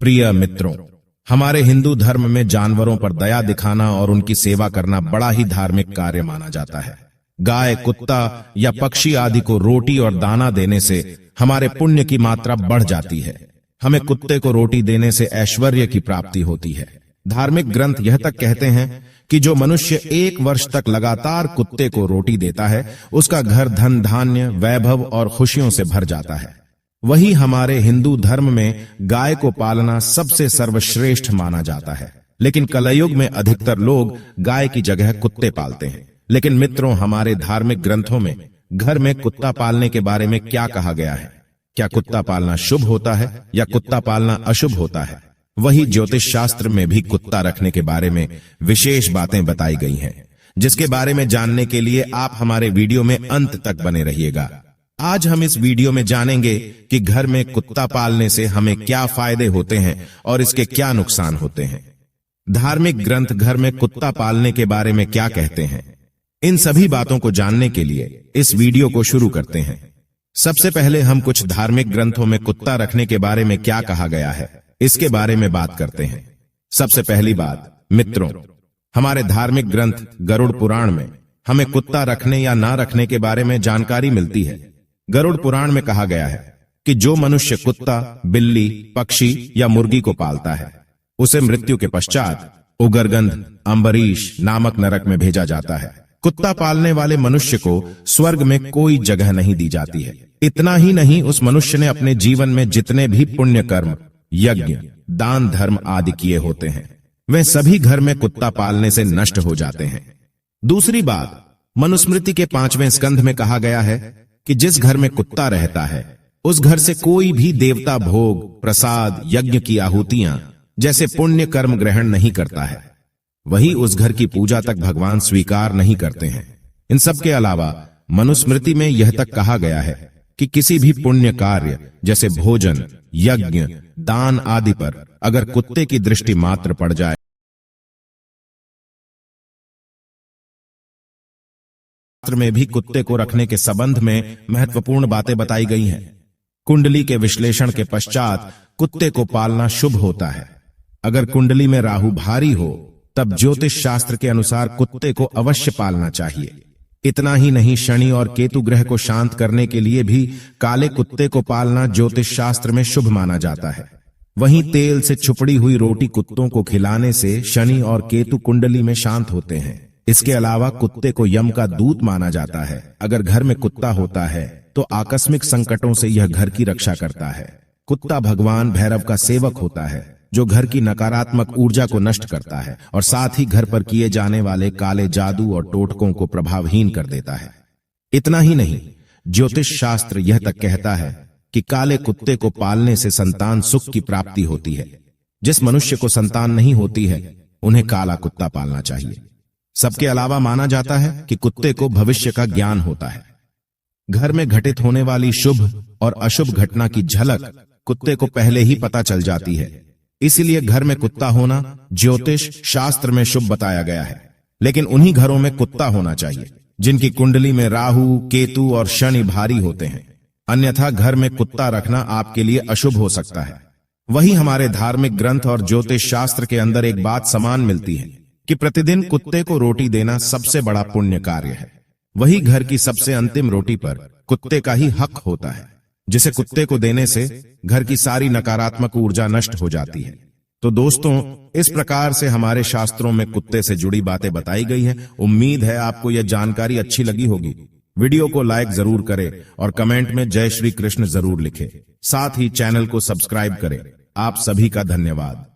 प्रिय मित्रों, हमारे हिंदू धर्म में जानवरों पर दया दिखाना और उनकी सेवा करना बड़ा ही धार्मिक कार्य माना जाता है। गाय, कुत्ता या पक्षी आदि को रोटी और दाना देने से हमारे पुण्य की मात्रा बढ़ जाती है। हमें कुत्ते को रोटी देने से ऐश्वर्य की प्राप्ति होती है। धार्मिक ग्रंथ यह तक कहते हैं कि जो मनुष्य 1 वर्ष तक लगातार कुत्ते को रोटी देता है, उसका घर धन धान्य, वैभव और खुशियों से भर जाता है। वही हमारे हिंदू धर्म में गाय को पालना सबसे सर्वश्रेष्ठ माना जाता है। लेकिन कलयुग में अधिकतर लोग गाय की जगह कुत्ते पालते हैं। लेकिन मित्रों, हमारे धार्मिक ग्रंथों में घर में कुत्ता पालने के बारे में क्या कहा गया है? क्या कुत्ता पालना शुभ होता है या कुत्ता पालना अशुभ होता है? वही ज्योतिष शास्त्र में भी कुत्ता रखने के बारे में विशेष बातें बताई गई हैं, जिसके बारे में जानने के लिए आप हमारे वीडियो में अंत तक बने रहिएगा। आज हम इस वीडियो में जानेंगे कि घर में कुत्ता पालने से हमें क्या फायदे होते हैं और इसके क्या नुकसान होते हैं। धार्मिक ग्रंथ घर में कुत्ता पालने के बारे में क्या कहते हैं? इन सभी बातों को जानने के लिए इस वीडियो को शुरू करते हैं। सबसे पहले हम कुछ धार्मिक ग्रंथों में कुत्ता रखने के बारे में क्या कहा गया है, इसके बारे में बात करते हैं। सबसे पहली बात मित्रों, हमारे धार्मिक ग्रंथ गरुड़ पुराण में हमें कुत्ता रखने या ना रखने के बारे में जानकारी मिलती है। गरुड़ पुराण में कहा गया है कि जो मनुष्य कुत्ता, बिल्ली, पक्षी या मुर्गी को पालता है, उसे मृत्यु के पश्चात उगरगंध अंबरीश नामक नरक में भेजा जाता है। कुत्ता पालने वाले मनुष्य को स्वर्ग में कोई जगह नहीं दी जाती है। इतना ही नहीं, उस मनुष्य ने अपने जीवन में जितने भी पुण्य कर्म, यज्ञ, दान, धर्म आदि किए होते हैं, वे सभी घर में कुत्ता पालने से नष्ट हो जाते हैं। दूसरी बात, मनुस्मृति के 5वें स्कंध में कहा गया है कि जिस घर में कुत्ता रहता है, उस घर से कोई भी देवता भोग, प्रसाद, यज्ञ की आहुतियां जैसे पुण्य कर्म ग्रहण नहीं करता है। वही उस घर की पूजा तक भगवान स्वीकार नहीं करते हैं। इन सब के अलावा मनुस्मृति में यह तक कहा गया है कि किसी भी पुण्य कार्य जैसे भोजन, यज्ञ, दान आदि पर अगर कुत्ते की दृष्टि मात्र पड़ जाए में भी कुत्ते को रखने के संबंध में महत्वपूर्ण बातें बताई गई हैं। कुंडली के विश्लेषण के पश्चात कुत्ते को पालना शुभ होता है। अगर कुंडली में राहु भारी हो, तब ज्योतिष शास्त्र के अनुसार कुत्ते को अवश्य पालना चाहिए। इतना ही नहीं, शनि और केतु ग्रह को शांत करने के लिए भी काले कुत्ते को पालना ज्योतिष शास्त्र में शुभ माना जाता है। वहीं तेल से छुपड़ी हुई रोटी कुत्तों को खिलाने से शनि और केतु कुंडली में शांत होते हैं। इसके अलावा कुत्ते को यम का दूत माना जाता है। अगर घर में कुत्ता होता है तो आकस्मिक संकटों से यह घर की रक्षा करता है। कुत्ता भगवान भैरव का सेवक होता है, जो घर की नकारात्मक ऊर्जा को नष्ट करता है और साथ ही घर पर किए जाने वाले काले जादू और टोटकों को प्रभावहीन कर देता है। इतना ही नहीं, ज्योतिष शास्त्र यह तक कहता है कि काले कुत्ते को पालने से संतान सुख की प्राप्ति होती है। जिस मनुष्य को संतान नहीं होती है, उन्हें काला कुत्ता पालना चाहिए। सबके अलावा माना जाता है कि कुत्ते को भविष्य का ज्ञान होता है। घर में घटित होने वाली शुभ और अशुभ घटना की झलक कुत्ते को पहले ही पता चल जाती है। इसीलिए घर में कुत्ता होना ज्योतिष शास्त्र में शुभ बताया गया है। लेकिन उन्हीं घरों में कुत्ता होना चाहिए जिनकी कुंडली में राहु, केतु और शनि भारी होते हैं। अन्यथा घर में कुत्ता रखना आपके लिए अशुभ हो सकता है। वही हमारे धार्मिक ग्रंथ और ज्योतिष शास्त्र के अंदर एक बात समान मिलती है कि प्रतिदिन कुत्ते को रोटी देना सबसे बड़ा पुण्य कार्य है। वही घर की सबसे अंतिम रोटी पर कुत्ते का ही हक होता है, जिसे कुत्ते को देने से घर की सारी नकारात्मक ऊर्जा नष्ट हो जाती है। तो दोस्तों, इस प्रकार से हमारे शास्त्रों में कुत्ते से जुड़ी बातें बताई गई हैं। उम्मीद है आपको यह जानकारी अच्छी लगी होगी। वीडियो को लाइक जरूर करें और कमेंट में जय श्री कृष्ण जरूर लिखें। साथ ही चैनल को सब्सक्राइब करें। आप सभी का धन्यवाद।